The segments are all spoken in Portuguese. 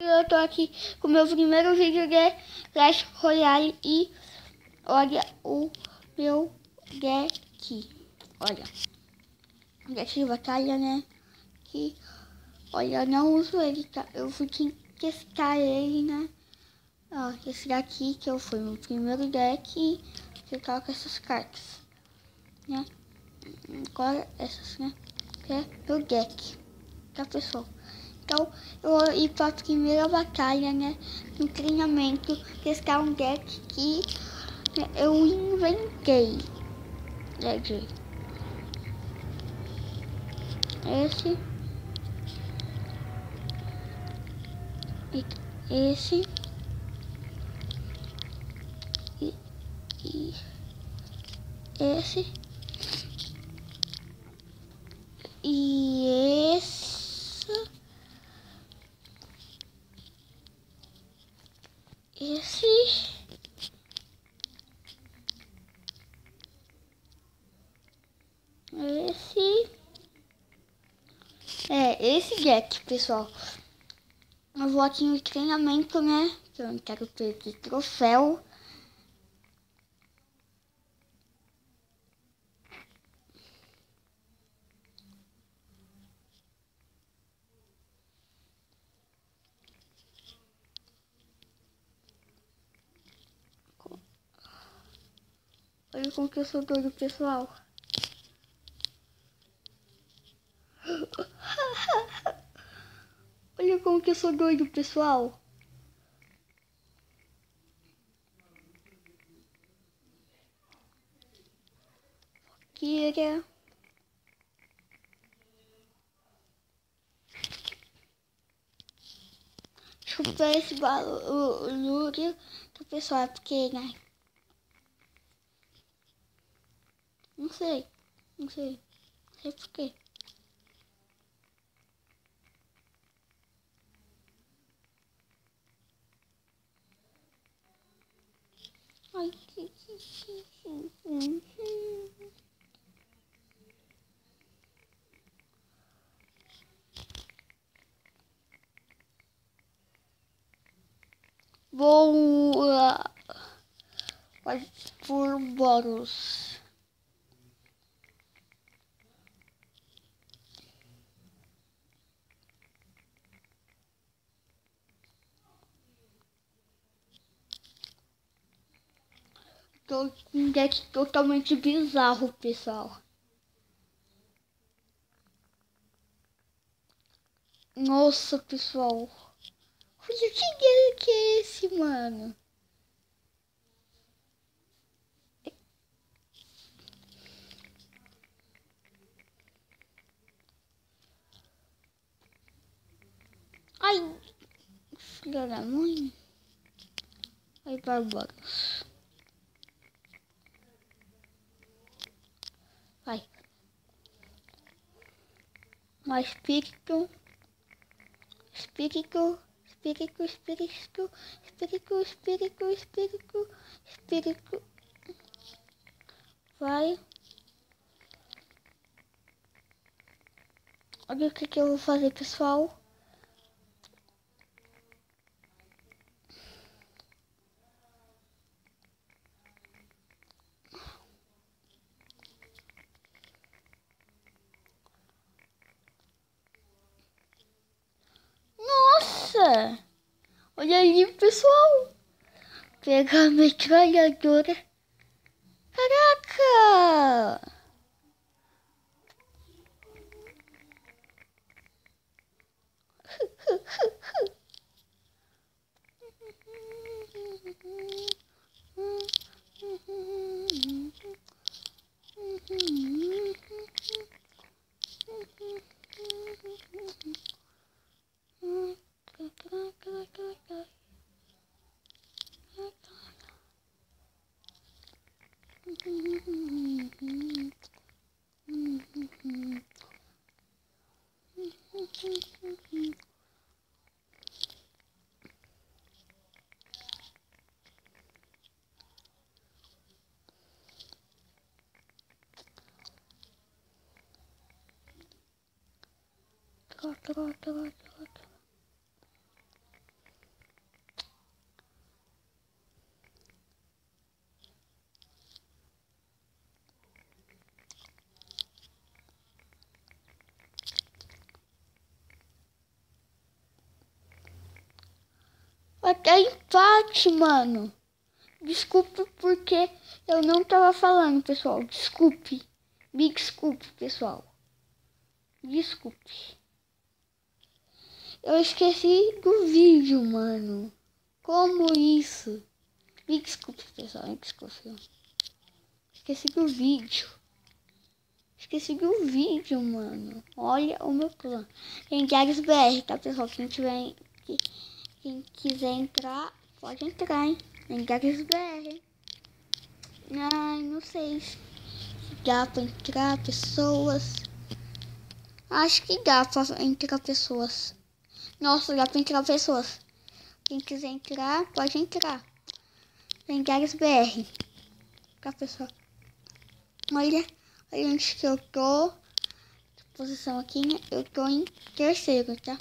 Eu tô aqui com o meu primeiro vídeo de Clash Royale e olha o meu deck. Olha, deck de batalha, né? Que, olha, eu não uso ele, tá? Eu fui testar ele, né? Ó, esse daqui que eu fui meu primeiro deck que eu coloco essas cartas, né? Agora essas, né? Que é meu deck, tá, pessoal? Então, eu vou ir para a primeira batalha, né? No treinamento, testar um deck que eu inventei. Esse. Esse. E esse. E esse. Esse. Esse. Esse deck, pessoal. Eu vou aqui no treinamento, né? Que eu não quero perder troféu. Olha como que eu sou doido, pessoal. Olha como que eu sou doido, pessoal. Kira. Deixa eu ver esse barulho do pessoal, porque, né? Não sei. Não sei. Não sei porquê. Ai, vou por Boros. Tô com um deck totalmente bizarro, pessoal. Nossa, pessoal. Olha que é esse, mano? Ai, filha da mãe. Ai, Barbaros. Vai. Mais espírito. Espírito. Espírito, espírito. Espírito, espírito, espírito. Espírito. Vai. Olha o que eu vou fazer, pessoal. Nossa! Olha aí, pessoal. Pegar a metralhadora. Caraca! Até empate, mano. Desculpe porque eu não tava falando, pessoal. Desculpe. Me desculpe, pessoal. Desculpe. Eu esqueci do vídeo, mano. Como isso? Me desculpe, pessoal. Me desculpe. Esqueci do vídeo. Esqueci do vídeo, mano. Olha o meu plano. Tem Diários BR, tá, pessoal? Quem quiser entrar, pode entrar, hein? Tem Diários BR. Ai, não sei se dá pra entrar pessoas. Acho que dá pra entrar pessoas. Nossa, dá pra entrar pessoas. Quem quiser entrar, pode entrar. Tem Diários BR. Tá, pessoal? Olha onde que eu tô. Posição aqui, né? Eu tô em terceiro, tá?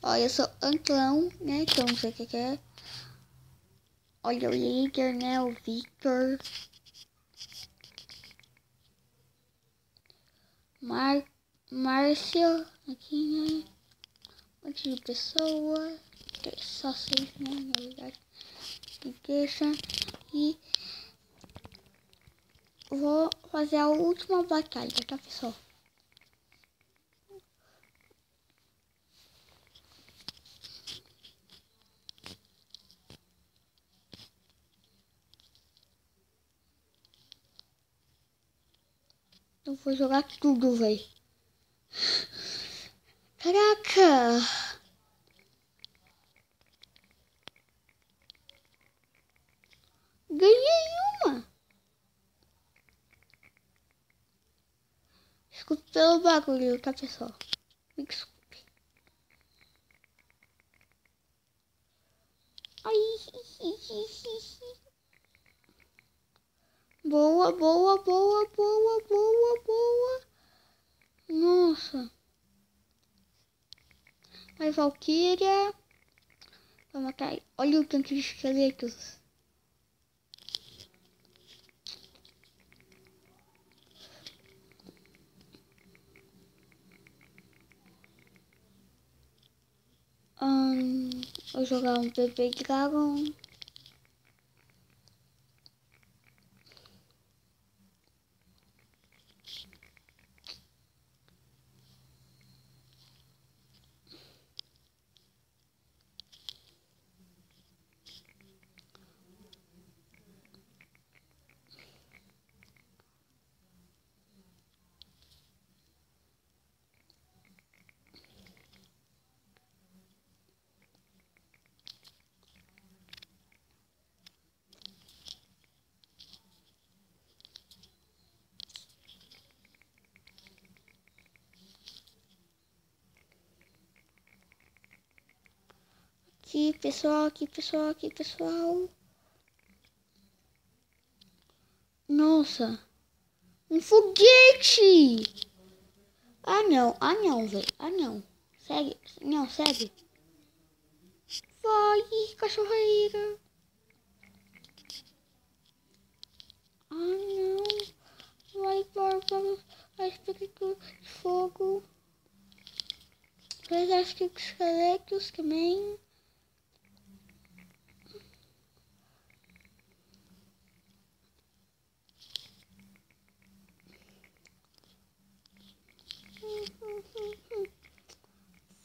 Ó, eu sou Antlão, né? Então, não sei o que é. Olha o líder, né? O Victor. Márcio. Aqui, né? Um monte de pessoa. Só 6, né? Na verdade. E deixa. E vou fazer a última batalha, tá, pessoal? Eu vou jogar tudo, velho. Caraca! Ganhei uma! Desculpe pelo bagulho, tá, pessoal? Me desculpe. Ai, boa, boa, boa, boa, boa, boa. Nossa. Vai, Valkyria. Vai matar. Olha o tanto de esqueletos. Vou jogar um bebê dragão. Aqui, pessoal, aqui, pessoal, aqui, pessoal. Nossa. Um foguete! Ah não, velho. Ah não. Segue. Não, segue. Vai, cachorreira. Ah não. Vai, bárbaro. A espírito de fogo. Exército de esqueletos também.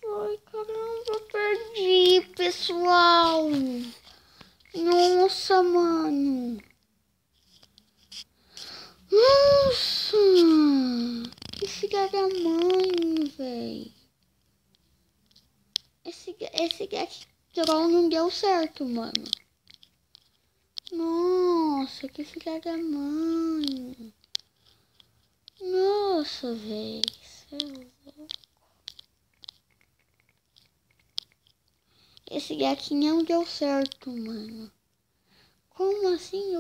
Ai, caramba, perdi, pessoal. Nossa, mano. Nossa. Que filha da mãe, velho. Esse Gastrol não deu certo, mano. Nossa, que filha da mãe. Nossa, velho. Esse gatinho não deu certo, mano. Como assim?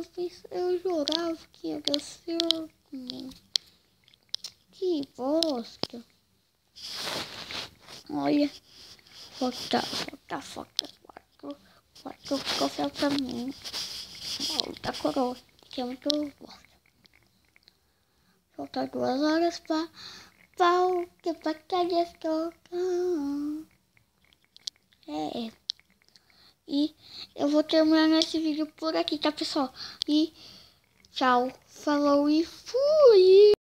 Eu jurava que ia dar certo, mano. Que bosta. Olha. Falta 4 troféus pra mim. Da coroa, que é muito bosta. Falta 2 horas pra que batalha tocar. É. E eu vou terminando esse vídeo por aqui, tá, pessoal? E tchau, falou e fui!